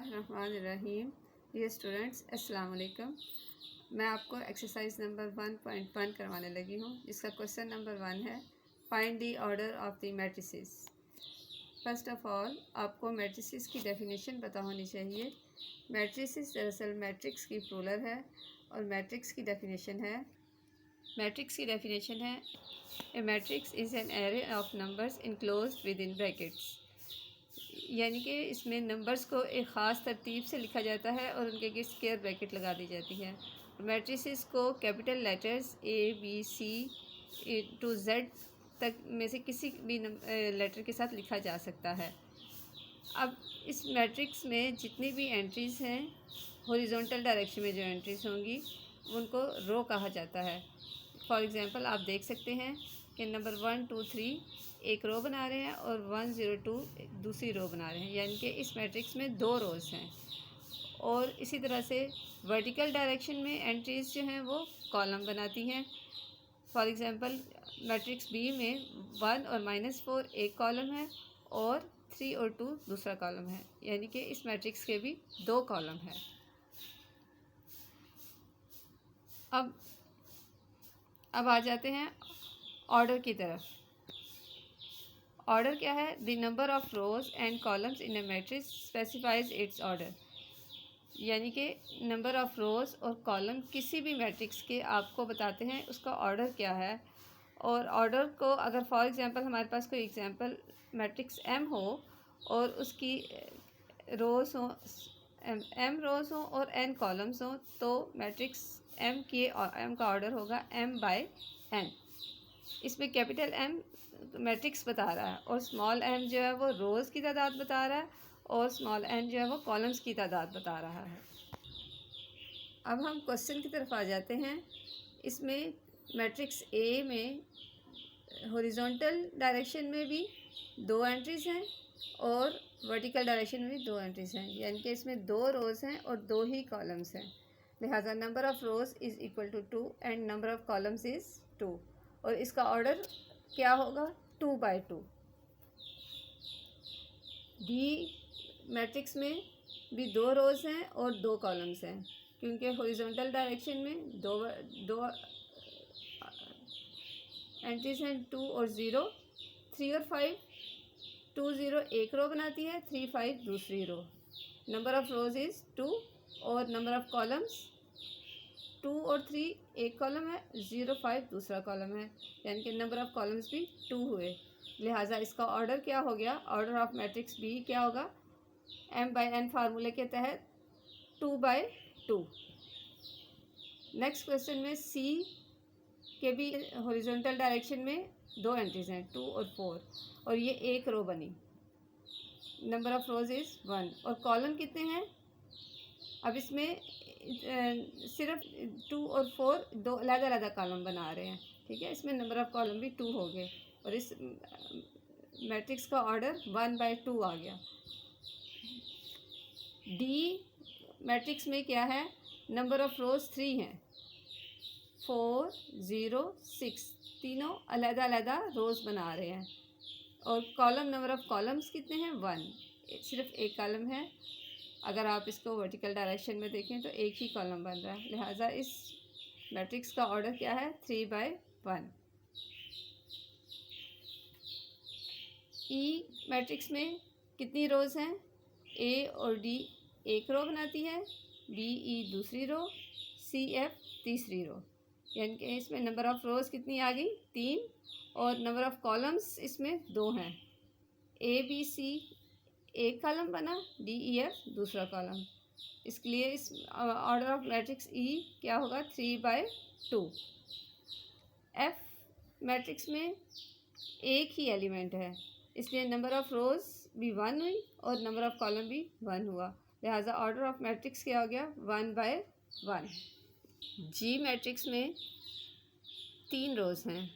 बिस्मिल्लाहिर्रहमानिर्रहीम। Dear students, अस्सलाम वालेकुम। मैं आपको एक्सरसाइज नंबर 1.1 करवाने लगी हूँ, जिसका क्वेश्चन नंबर 1 है find the order of the matrices. First of all आपको मैट्रिसेस की डेफिनेशन पता होनी चाहिए। मैट्रिसेस दरअसल मैट्रिक्स की प्लूरल है और मैट्रिक्स की डेफिनेशन है a matrix is an array of numbers enclosed within brackets. यानी कि इसमें नंबर्स को एक ख़ास तरतीब से लिखा जाता है और उनके आगे स्क्वायर ब्रैकेट लगा दी जाती है। मैट्रिसेस को capital letters A B C to Z तक में से किसी भी लेटर के साथ लिखा जा सकता है। अब इस मैट्रिक्स में जितनी भी एंट्रीज़ हैं, हॉरिजॉन्टल डायरेक्शन में जो एंट्रीज़ होंगी उनको रो कहा जाता है। फॉर एग्ज़ाम्पल आप देख सकते हैं कि नंबर 1 2 3 एक रो बना रहे हैं और 1 0 2 दूसरी रो बना रहे हैं, यानी कि इस मैट्रिक्स में दो रोज़ हैं। और इसी तरह से वर्टिकल डायरेक्शन में एंट्रीज़ जो हैं वो कॉलम बनाती हैं। फॉर एग्ज़ाम्पल मैट्रिक्स बी में 1 और -4 एक कॉलम है और 3 और 2 दूसरा कॉलम है, यानी कि इस मैट्रिक्स के भी दो कॉलम है। अब आ जाते हैं ऑर्डर की तरफ। ऑर्डर क्या है? The number of rose and columns in a matrix specifies it's order. यानी कि नंबर ऑफ रोज और कॉलम किसी भी मैट्रिक्स के आपको बताते हैं उसका ऑर्डर क्या है। और ऑर्डर को अगर फॉर एग्जांपल हमारे पास कोई एग्जांपल मैट्रिक्स एम हो और उसकी रोज हो एम रोज हो और एन कॉलम्स हो, तो मैट्रिक्स एम का ऑर्डर होगा m/n। इसमें कैपिटल एम मैट्रिक्स बता रहा है और स्मॉल एम जो है वो रोज़ की तादाद बता रहा है और स्मॉल एन जो है वो कॉलम्स की तादाद बता रहा है। अब हम क्वेश्चन की तरफ आ जाते हैं। इसमें मैट्रिक्स ए में हॉरिजॉन्टल डायरेक्शन में भी दो एंट्रीज़ हैं और वर्टिकल डायरेक्शन में भी दो एंट्रीज़ हैं, यानी कि इसमें दो रोज़ हैं और दो ही कॉलम्स हैं। लिहाजा number of rows is equal to 2 and number of columns is 2। और इसका ऑर्डर क्या होगा? 2/2। डी मैट्रिक्स में भी दो रोज़ हैं और दो कॉलम्स हैं, क्योंकि हॉरिजॉन्टल डायरेक्शन में दो एंट्रीज हैं 2 और 0, 3 और 5। 2 0 एक रो बनाती है, 3 5 दूसरी रो। नंबर ऑफ़ रोज़ इज़ 2 और नंबर ऑफ़ कॉलम्स 2 और 3 एक कॉलम है, 0 5 दूसरा कॉलम है, यानी कि नंबर ऑफ़ कॉलम्स भी 2 हुए। लिहाजा इसका ऑर्डर क्या हो गया? ऑर्डर ऑफ मैट्रिक्स बी क्या होगा? m/n फार्मूले के तहत 2/2। नेक्स्ट क्वेश्चन में सी के भी हॉरिजॉन्टल डायरेक्शन में दो एंट्रीज हैं 2 और 4 और ये एक रो बनी। नंबर ऑफ़ रोज इज़ 1 और कॉलम कितने हैं? अब इसमें सिर्फ 2 और 4 दो अलग अलग कॉलम बना रहे हैं, ठीक है। इसमें नंबर ऑफ़ कॉलम भी 2 हो गए और इस मैट्रिक्स का ऑर्डर 1/2 आ गया। डी मैट्रिक्स में क्या है? नंबर ऑफ़ रोज 3 हैं, 4 0 6, तीनों अलग अलग रोज़ बना रहे हैं। और कॉलम नंबर ऑफ़ कॉलम्स कितने हैं? 1, सिर्फ एक कॉलम है। अगर आप इसको वर्टिकल डायरेक्शन में देखें तो एक ही कॉलम बन रहा है। लिहाजा इस मैट्रिक्स का ऑर्डर क्या है? 3/1। ई मैट्रिक्स में कितनी रोज़ हैं? ए और डी एक रो बनाती है, बी ई दूसरी रो, सी एफ तीसरी रो, यानी कि इसमें नंबर ऑफ़ रोज़ कितनी आ गई? 3 और नंबर ऑफ़ कॉलम्स इसमें 2 हैं। ए बी सी एक कॉलम बना, डी ई एफ दूसरा कॉलम। इसके लिए इस ऑर्डर ऑफ मैट्रिक्स ई क्या होगा? 3/2। एफ मैट्रिक्स में एक ही एलिमेंट है, इसलिए नंबर ऑफ़ रोज़ भी 1 हुई और नंबर ऑफ़ कॉलम भी 1 हुआ। लिहाजा ऑर्डर ऑफ मैट्रिक्स क्या हो गया? 1/1। जी मैट्रिक्स में 3 रोज़ हैं,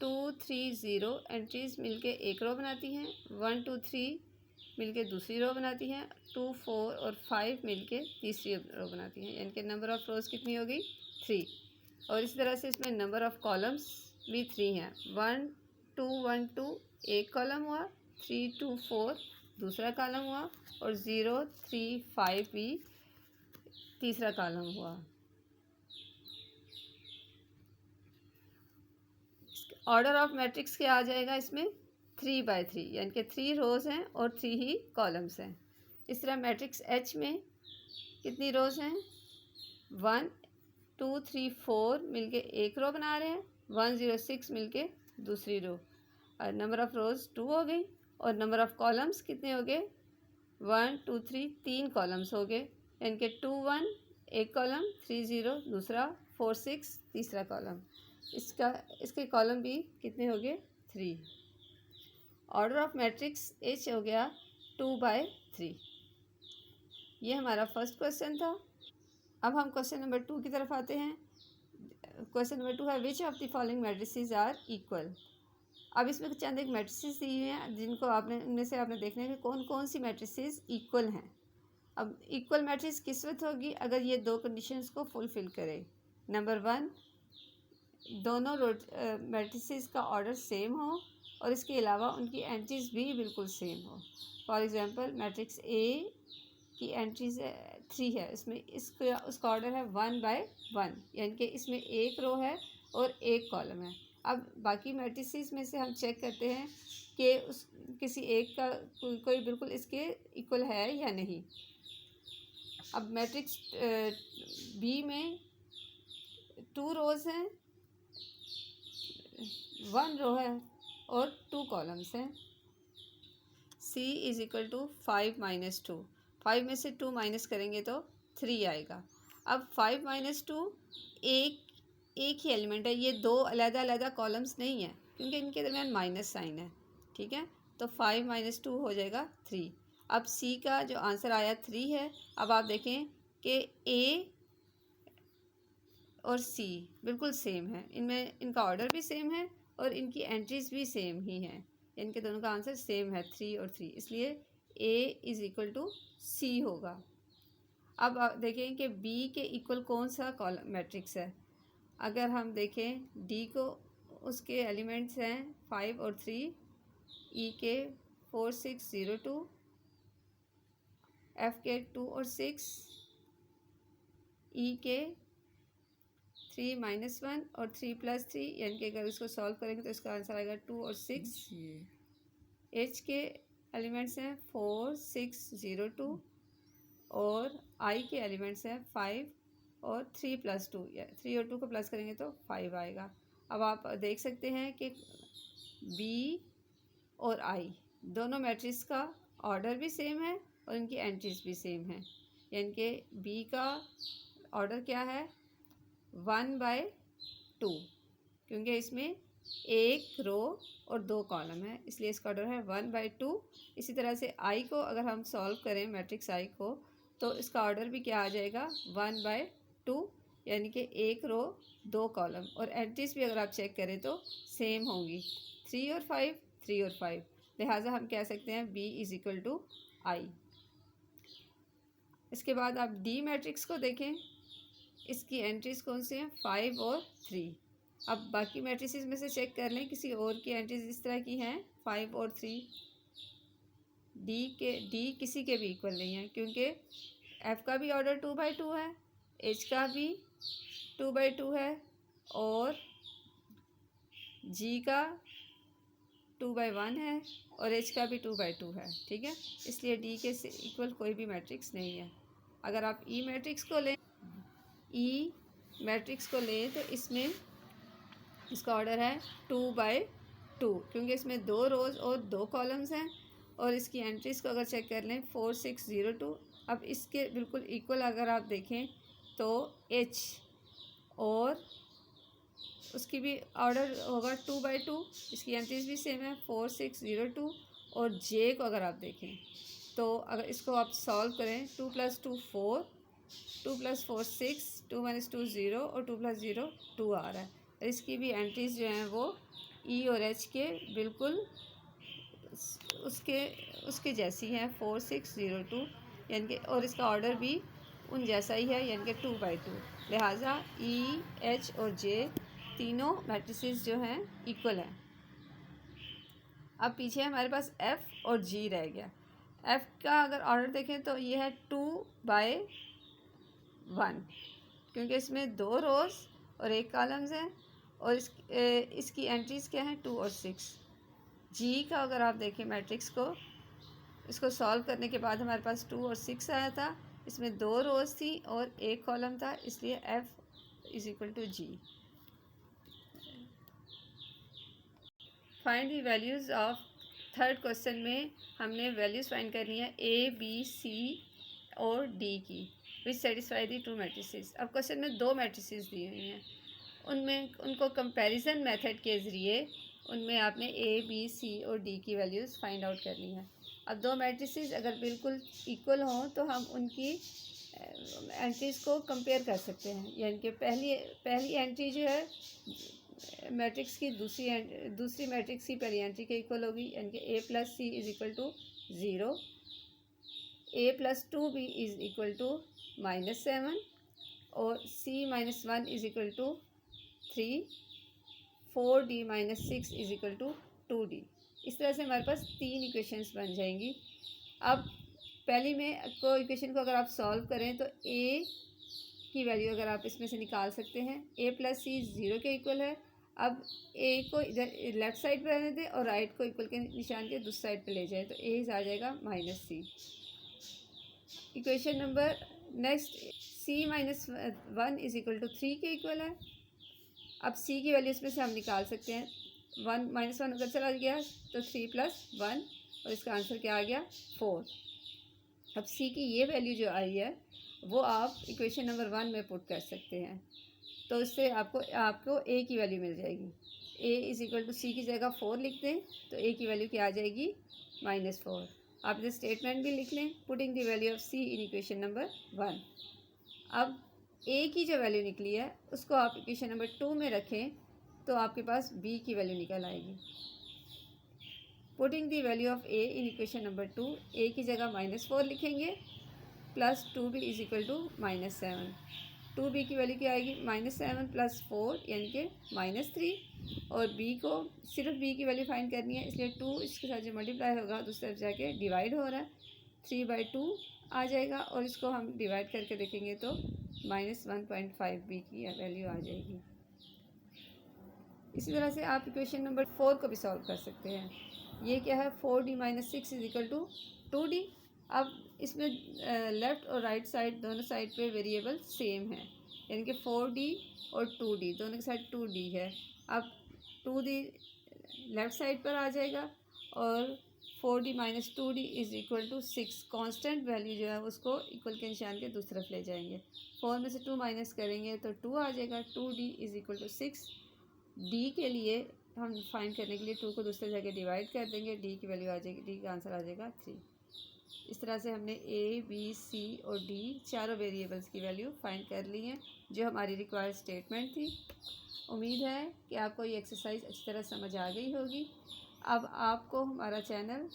2 3 0 एंट्रीज़ मिलके एक रो बनाती हैं, 1 2 3 मिलके दूसरी रो बनाती हैं, 2 4 और 5 मिलके तीसरी रो बनाती हैं, यानी कि नंबर ऑफ़ रोज़ कितनी हो गई? 3। और इस तरह से इसमें नंबर ऑफ़ कॉलम्स भी 3 हैं, 1 2 1 2 एक कॉलम हुआ, 3 2 4 दूसरा कॉलम हुआ और 0 3 5 भी तीसरा कॉलम हुआ। ऑर्डर ऑफ मैट्रिक्स क्या आ जाएगा इसमें 3/3, यानी कि 3 रोज़ हैं और 3 ही कॉलम्स हैं। इस तरह मैट्रिक्स एच में कितनी रोज़ हैं 1 2 3 4 मिलके एक रो बना रहे हैं, 1 0 6 मिलके दूसरी रो, और नंबर ऑफ़ रोज़ 2 हो गई और नंबर ऑफ़ कॉलम्स कितने हो गए 1 2 3 3 कॉलम्स हो गए, यानी कि 2 1 एक कॉलम, 3 0 दूसरा, 4 6 तीसरा कॉलम। इसके कॉलम भी कितने हो गए 3। ऑर्डर ऑफ मैट्रिक्स एच हो गया 2/3। ये हमारा फर्स्ट क्वेश्चन था। अब हम क्वेश्चन नंबर 2 की तरफ आते हैं। क्वेश्चन नंबर 2 है which of the following matrices are equal. अब इसमें चंद एक मैट्रिसेस दी हुई हैं जिनको आपने उनमें से आपने देखना है कि कौन कौन सी मैट्रिसेस इक्वल हैं। अब इक्वल मैट्रिक्स किस वक्त होगी अगर ये दो कंडीशंस को फुलफ़िल करे। नंबर 1, दोनों मैट्रिसेस का ऑर्डर सेम हो और इसके अलावा उनकी एंट्रीज भी बिल्कुल सेम हो। फॉर एग्जांपल मैट्रिक्स ए की एंट्रीज 3 है, इसमें उसका ऑर्डर है 1/1, यानी कि इसमें एक रो है और एक कॉलम है। अब बाकी मैट्रिसेस में से हम चेक करते हैं कि उस किसी एक का कोई बिल्कुल इसके इक्वल है या नहीं। अब मैट्रिक्स बी में 2 रोज़ हैं, 1 रो है और 2 कॉलम्स हैं। C इज़ इक्वल टू 5 - 2, 5 में से 2 माइनस करेंगे तो 3 आएगा। अब 5 - 2 एक ही एलिमेंट है, ये दो अलग-अलग कॉलम्स नहीं है क्योंकि इनके दरमियान माइनस साइन है। ठीक है, तो 5 - 2 हो जाएगा 3। अब C का जो आंसर आया 3 है। अब आप देखें कि A और C बिल्कुल सेम है, इनमें इनका ऑर्डर भी सेम है और इनकी एंट्रीज भी सेम ही हैं। इनके दोनों का आंसर सेम है 3 और 3, इसलिए A is equal to C होगा। अब देखें कि B के इक्वल कौन सा कॉलम मैट्रिक्स है। अगर हम देखें D को, उसके एलिमेंट्स हैं 5 और 3, E के 4 6 0 2, F के 2 और 6, E के 3 - 1 और 3 + 3, यानी कि अगर इसको सॉल्व करेंगे तो इसका आंसर आएगा 2 और 6। H के एलिमेंट्स हैं 4 6 0 2 और I के एलिमेंट्स हैं 5 और 3 + 2, या 3 और 2 को प्लस करेंगे तो 5 आएगा। अब आप देख सकते हैं कि B और I दोनों मैट्रिक्स का ऑर्डर भी सेम है और इनकी एंट्रीज भी सेम है, यानी कि B का ऑर्डर क्या है 1/2, क्योंकि इसमें एक रो और 2 कॉलम है, इसलिए इसका ऑर्डर है 1/2। इसी तरह से I को अगर हम सॉल्व करें मैट्रिक्स I को तो इसका ऑर्डर भी क्या आ जाएगा 1/2, यानी कि एक रो 2 कॉलम, और एंट्रीज भी अगर आप चेक करें तो सेम होंगी 3 और 5 3 और 5, लिहाजा हम कह सकते हैं B is equal to I। इसके बाद आप D मैट्रिक्स को देखें, इसकी एंट्रीज कौन सी हैं 5 और 3। अब बाकी मैट्रिसेस में से चेक कर लें किसी और की एंट्रीज इस तरह की हैं 5 और 3। D किसी के भी इक्वल नहीं है क्योंकि F का भी ऑर्डर 2/2 है, H का भी 2/2 है और G का 2/1 है और H का भी 2/2 है। ठीक है, इसलिए D के से इक्वल कोई भी मैट्रिक्स नहीं है। अगर आप E मैट्रिक्स को लें तो इसमें इसका ऑर्डर है 2/2, क्योंकि इसमें 2 रोज़ और 2 कॉलम्स हैं और इसकी एंट्रीज़ को अगर चेक कर लें 4 6 0 2। अब इसके बिल्कुल इक्वल अगर आप देखें तो H और उसकी भी ऑर्डर होगा 2/2, इसकी एंट्रीज़ भी सेम है 4 6 0 2। और J को अगर आप देखें तो अगर इसको आप सॉल्व करें 2 + 2 4, 2 + 4 6, 2 - 2 0 और 2 + 0 2 आ रहा है। इसकी भी एंट्रीज जो हैं वो E और H के बिल्कुल उसके जैसी हैं 4 6 0 2, यानी कि, और इसका ऑर्डर भी उन जैसा ही है यानी कि 2/2, लिहाजा E H और J तीनों मैट्रिसेस जो हैं इक्वल हैं। अब पीछे हमारे पास F और G रह गया। एफ़ का अगर ऑर्डर देखें तो ये है 2/1, क्योंकि इसमें 2 रोज़ और 1 कॉलम्स हैं और इसकी एंट्रीज़ क्या हैं 2 और 6। जी का अगर आप देखें मैट्रिक्स को, इसको सॉल्व करने के बाद हमारे पास 2 और 6 आया था, इसमें 2 रोज़ थी और 1 कॉलम था, इसलिए F is equal to G. Find the values of third question में हमने वैल्यूज़ फाइंड करनी है ए बी सी और डी की, विच सेटिस्फाई दी 2 मैट्रिसेस। अब क्वेश्चन में 2 मैट्रिसेस दी हुई हैं, उनमें उनको कंपैरिजन मेथड के ज़रिए उनमें आपने ए बी सी और डी की वैल्यूज़ फाइंड आउट करनी है। अब 2 मैट्रिसेस अगर बिल्कुल इक्वल हों तो हम उनकी एंट्रीज़ को कंपेयर कर सकते हैं, यानी कि पहली एंट्री जो है मैट्रिक्स की दूसरी मैट्रिक्स की पहली एंट्री के इक्वल होगी, यानी कि A plus C is equal to 0, A plus 2b is equal to -7 और c minus 1 is equal to 3, 4d minus 6 is equal to 2d। इस तरह से हमारे पास 3 इक्वेशंस बन जाएंगी। अब पहली में को इक्वेशन को अगर आप सॉल्व करें तो a की वैल्यू अगर आप इसमें से निकाल सकते हैं, a प्लस सी 0 के इक्वल है। अब a को इधर लेफ़्ट साइड पर रहने दें और राइट को इक्वल के निशान के दूसरी साइड पे ले जाए, तो a आ जाएगा -c। Equation number next c minus 1 is equal to 3 के इक्वल है। अब c की वैल्यू इसमें से हम निकाल सकते हैं, 1 उधर चला गया तो 3 + 1 और इसका आंसर क्या आ गया 4। अब c की ये वैल्यू जो आई है वो आप इक्वेशन नंबर 1 में पुट कर सकते हैं, तो इससे आपको a की वैल्यू मिल जाएगी। a is equal to c की जगह 4 लिख दें तो a की वैल्यू क्या आ जाएगी -4। आप इसे स्टेटमेंट भी लिख लें, putting the value of c in equation number 1। अब a की जो वैल्यू निकली है उसको आप इक्वेशन नंबर 2 में रखें तो आपके पास b की वैल्यू निकल आएगी। Putting the value of a in equation number 2, a की जगह -4 लिखेंगे plus 2b is equal to -7। 2b की वैल्यू क्या आएगी -7 + 4 यानी कि -3, और b को सिर्फ b की वैल्यू फाइंड करनी है, इसलिए 2 इसके साथ जो मल्टीप्लाई होगा दूसरी तरफ जाके डिवाइड हो रहा है, 3/2 आ जाएगा और इसको हम डिवाइड करके देखेंगे तो -1.5 b की वैल्यू आ जाएगी। इसी तरह से आप इक्वेशन नंबर 4 को भी सॉल्व कर सकते हैं। ये क्या है 4d - 6 is equal to 2d। अब इसमें लेफ़्ट और राइट साइड दोनों साइड पे वेरिएबल सेम है, यानी कि 4d और 2d दोनों की साइड 2d है। अब 2d लेफ़्ट साइड पर आ जाएगा और 4d - 2d is equal to 6। Constant value जो है उसको इक्वल के निशान के दूसरी तरफ ले जाएंगे, 4 में से 2 माइनस करेंगे तो 2 आ जाएगा। 2d is equal to 6। d के लिए हम फाइंड करने के लिए 2 को दूसरे जगह डिवाइड कर देंगे, d की वैल्यू आ जाएगी, d का आंसर आ जाएगा 3। इस तरह से हमने a, b, c और d चारों वेरिएबल्स की वैल्यू फाइंड कर ली है, जो हमारी रिक्वायर्ड स्टेटमेंट थी। उम्मीद है कि आपको ये एक्सरसाइज अच्छी तरह समझ आ गई होगी। अब आपको हमारा चैनल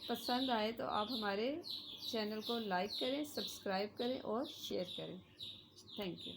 पसंद आए तो आप हमारे चैनल को लाइक करें, सब्सक्राइब करें और शेयर करें। Thank you.